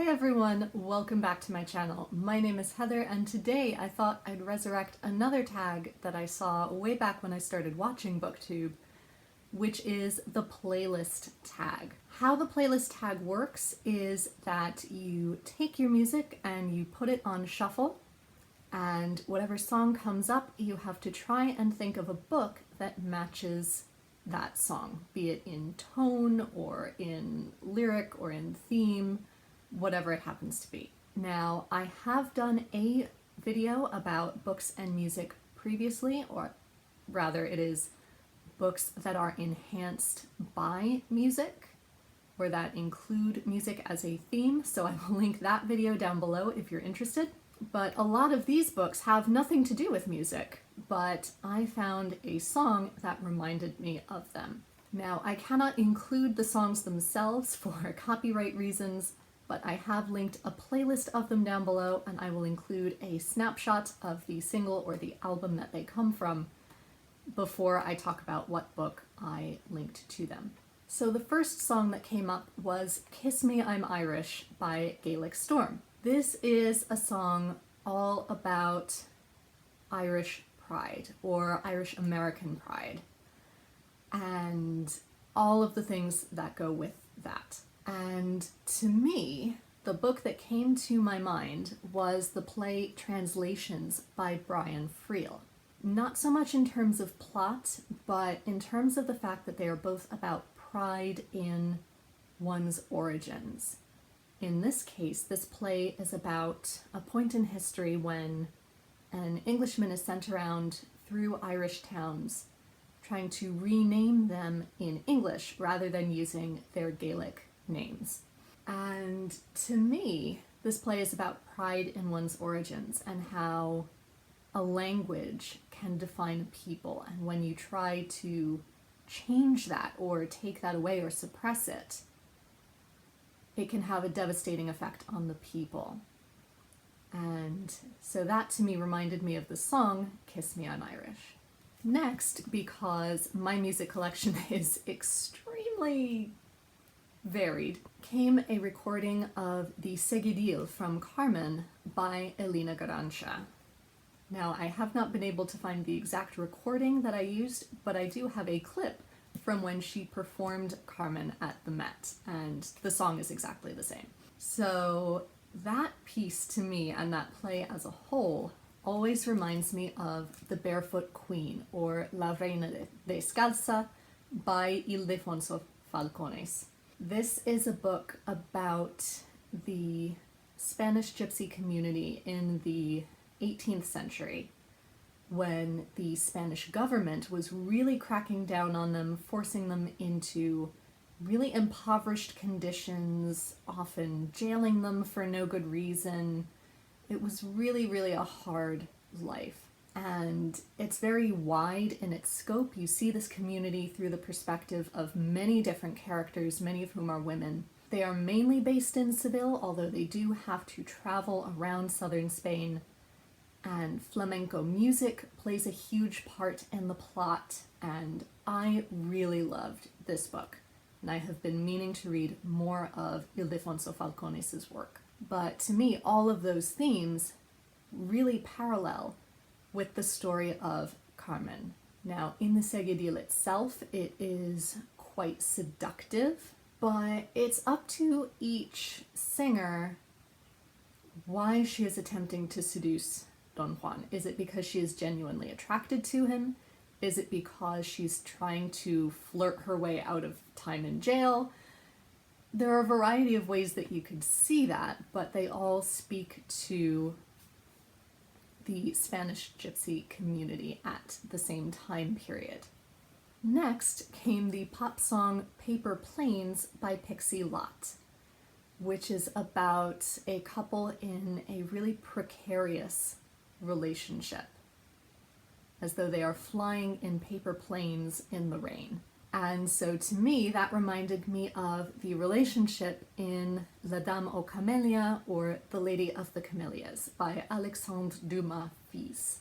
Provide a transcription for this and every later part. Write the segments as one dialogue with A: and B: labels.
A: Hi everyone, welcome back to my channel. My name is Heather and today I thought I'd resurrect another tag that I saw way back when I started watching BookTube, which is the playlist tag. How the playlist tag works is that you take your music and you put it on shuffle, and whatever song comes up you have to try and think of a book that matches that song, be it in tone or in lyric or in theme, whatever it happens to be. Now, I have done a video about books and music previously, or rather it is books that are enhanced by music, or that include music as a theme, so I will link that video down below if you're interested. But a lot of these books have nothing to do with music, but I found a song that reminded me of them. Now, I cannot include the songs themselves for copyright reasons, but I have linked a playlist of them down below, and I will include a snapshot of the single or the album that they come from before I talk about what book I linked to them. So the first song that came up was Kiss Me, I'm Irish by Gaelic Storm. This is a song all about Irish pride, or Irish American pride, and all of the things that go with that. And to me, the book that came to my mind was the play Translations by Brian Friel. Not so much in terms of plot, but in terms of the fact that they are both about pride in one's origins. In this case, this play is about a point in history when an Englishman is sent around through Irish towns trying to rename them in English rather than using their Gaelic names. And to me, this play is about pride in one's origins and how a language can define a people, and when you try to change that or take that away or suppress it, it can have a devastating effect on the people. And so that to me reminded me of the song Kiss Me, I'm Irish. Next, because my music collection is extremely varied, came a recording of the Séguedille from Carmen by Elīna Garanča. Now, I have not been able to find the exact recording that I used, but I do have a clip from when she performed Carmen at the Met, and the song is exactly the same. So that piece to me, and that play as a whole, always reminds me of The Barefoot Queen, or La Reina Descalza by Ildefonso Falcones. This is a book about the Spanish gypsy community in the 18th century, when the Spanish government was really cracking down on them, forcing them into really impoverished conditions, often jailing them for no good reason. It was really a hard life. And it's very wide in its scope. You see this community through the perspective of many different characters, many of whom are women. They are mainly based in Seville, although they do have to travel around southern Spain. And flamenco music plays a huge part in the plot, and I really loved this book. And I have been meaning to read more of Ildefonso Falcones' work. But to me, all of those themes really parallel with the story of Carmen. Now, in the Séguedille itself, it is quite seductive, but it's up to each singer why she is attempting to seduce Don Juan. Is it because she is genuinely attracted to him? Is it because she's trying to flirt her way out of time in jail? There are a variety of ways that you could see that, but they all speak to the Spanish gypsy community at the same time period. Next came the pop song Paper Planes by Pixie Lott, which is about a couple in a really precarious relationship, as though they are flying in paper planes in the rain. And so to me, that reminded me of the relationship in La Dame aux Camélias, or The Lady of the Camellias, by Alexandre Dumas fils,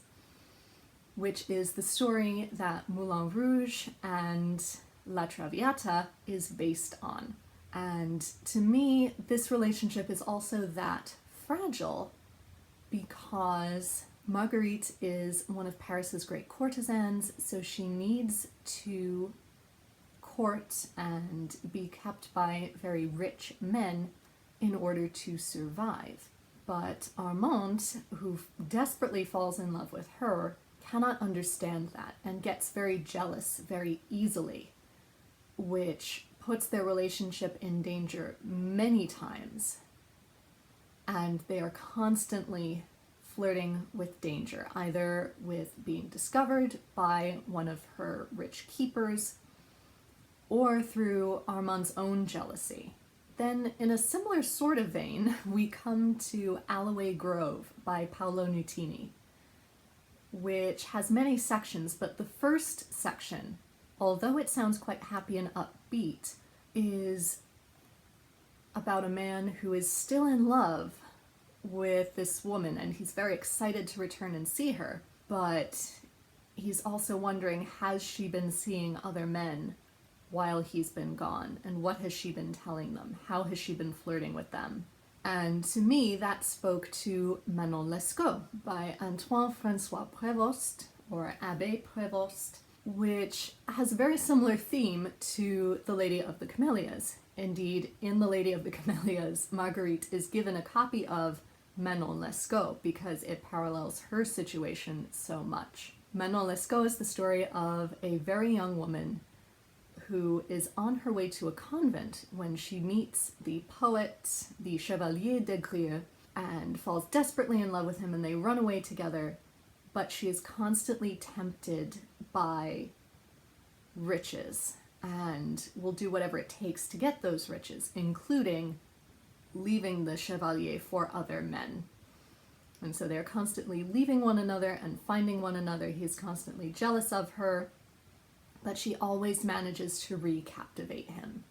A: which is the story that Moulin Rouge and La Traviata is based on. And to me, this relationship is also that fragile because Marguerite is one of Paris's great courtesans, so she needs to court and be kept by very rich men in order to survive. But Armand, who desperately falls in love with her, cannot understand that and gets very jealous very easily, which puts their relationship in danger many times. And they are constantly flirting with danger, either with being discovered by one of her rich keepers or through Armand's own jealousy. Then, in a similar sort of vein, we come to Alloway Grove by Paolo Nutini, which has many sections, but the first section, although it sounds quite happy and upbeat, is about a man who is still in love with this woman, and he's very excited to return and see her, but he's also wondering, has she been seeing other men while he's been gone, and what has she been telling them? How has she been flirting with them? And to me, that spoke to Manon Lesko by Antoine-François Prévost, or Abbé Prévost, which has a very similar theme to The Lady of the Camellias. Indeed, in The Lady of the Camellias, Marguerite is given a copy of Manon Lesko because it parallels her situation so much. Manon Lesko is the story of a very young woman who is on her way to a convent when she meets the poet, the Chevalier de Grieux, and falls desperately in love with him, and they run away together, but she is constantly tempted by riches and will do whatever it takes to get those riches, including leaving the Chevalier for other men. And so they're constantly leaving one another and finding one another. He's constantly jealous of her, but she always manages to recaptivate him.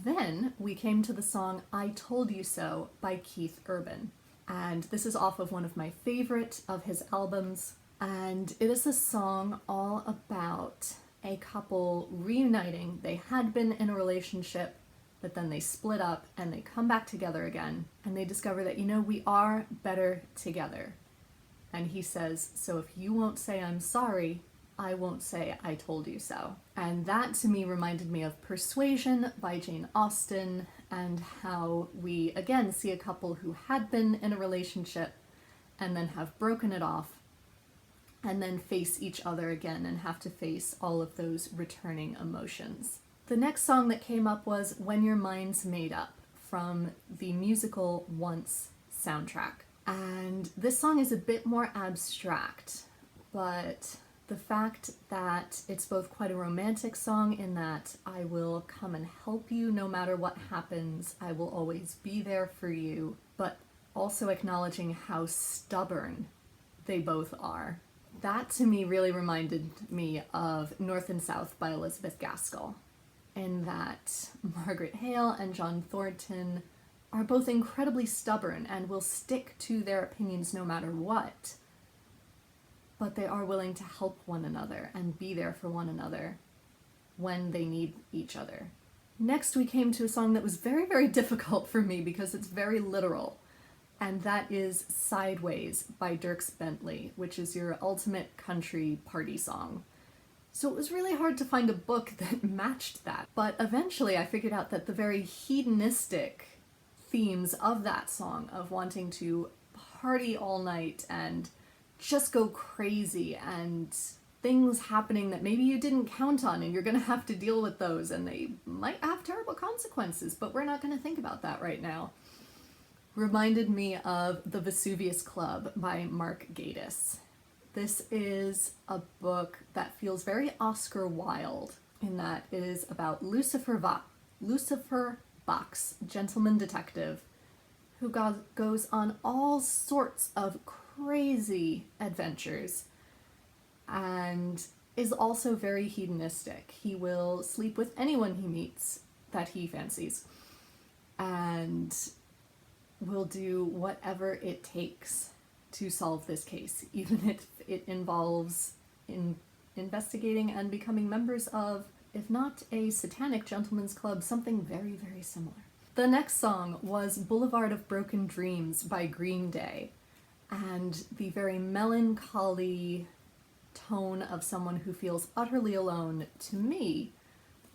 A: Then we came to the song I Told You So by Keith Urban. And this is off of one of my favorite of his albums. And it is a song all about a couple reuniting. They had been in a relationship, but then they split up and they come back together again. And they discover that, we are better together. And he says, so if you won't say I'm sorry, I won't say I told you so. And that to me reminded me of Persuasion by Jane Austen, and how we again see a couple who had been in a relationship and then have broken it off and then face each other again and have to face all of those returning emotions. The next song that came up was When Your Mind's Made Up from the musical Once soundtrack. And this song is a bit more abstract, but the fact that it's both quite a romantic song in that I will come and help you no matter what happens, I will always be there for you, but also acknowledging how stubborn they both are. That to me really reminded me of North and South by Elizabeth Gaskell, in that Margaret Hale and John Thornton are both incredibly stubborn and will stick to their opinions no matter what, but they are willing to help one another and be there for one another when they need each other. Next we came to a song that was very, very difficult for me because it's very literal, and that is Sideways by Dierks Bentley, which is your ultimate country party song. So it was really hard to find a book that matched that, but eventually I figured out that the very hedonistic themes of that song, of wanting to party all night and just go crazy, and things happening that maybe you didn't count on and you're going to have to deal with those, and they might have terrible consequences, but we're not going to think about that right now, reminded me of The Vesuvius Club by Mark Gatiss. This is a book that feels very Oscar Wilde in that it is about Lucifer Bach's gentleman detective who goes on all sorts of crazy adventures and is also very hedonistic. He will sleep with anyone he meets that he fancies and will do whatever it takes to solve this case, even if it involves investigating and becoming members of, if not a satanic gentleman's club, something very, very similar. The next song was Boulevard of Broken Dreams by Green Day, and the very melancholy tone of someone who feels utterly alone, to me,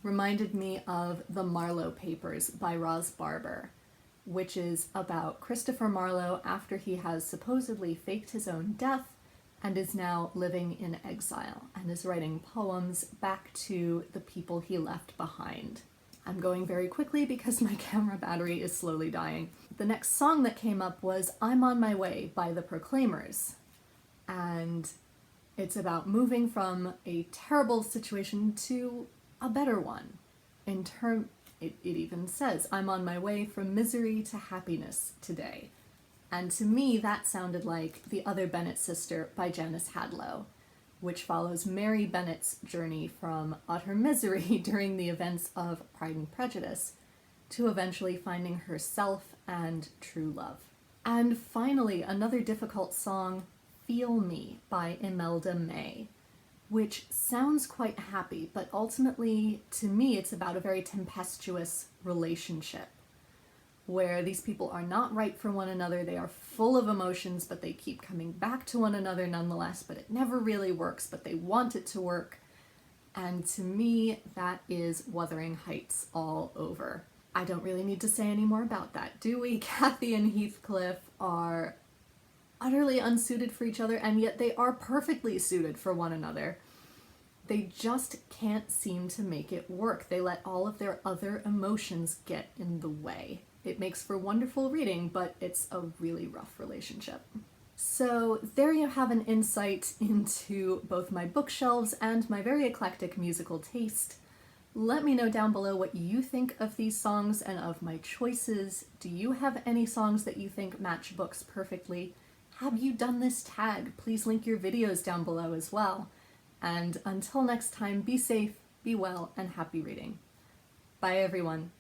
A: reminded me of The Marlowe Papers by Roz Barber, which is about Christopher Marlowe after he has supposedly faked his own death and is now living in exile and is writing poems back to the people he left behind. I'm going very quickly because my camera battery is slowly dying. The next song that came up was I'm on My Way by The Proclaimers, and it's about moving from a terrible situation to a better one. It even says, I'm on my way from misery to happiness today. And to me, that sounded like The Other Bennett Sister by Janice Hadlow, which follows Mary Bennett's journey from utter misery during the events of Pride and Prejudice to eventually finding herself and true love. And finally, another difficult song, Feel Me by Imelda May, which sounds quite happy, but ultimately, to me, it's about a very tempestuous relationship where these people are not right for one another, they are full of emotions, but they keep coming back to one another nonetheless, but it never really works, but they want it to work. And to me, that is Wuthering Heights all over. I don't really need to say any more about that, do we? Kathy and Heathcliff are utterly unsuited for each other, and yet they are perfectly suited for one another. They just can't seem to make it work. They let all of their other emotions get in the way. It makes for wonderful reading, but it's a really rough relationship. So there you have an insight into both my bookshelves and my very eclectic musical taste. Let me know down below what you think of these songs and of my choices. Do you have any songs that you think match books perfectly? Have you done this tag? Please link your videos down below as well. And until next time, be safe, be well, and happy reading. Bye everyone.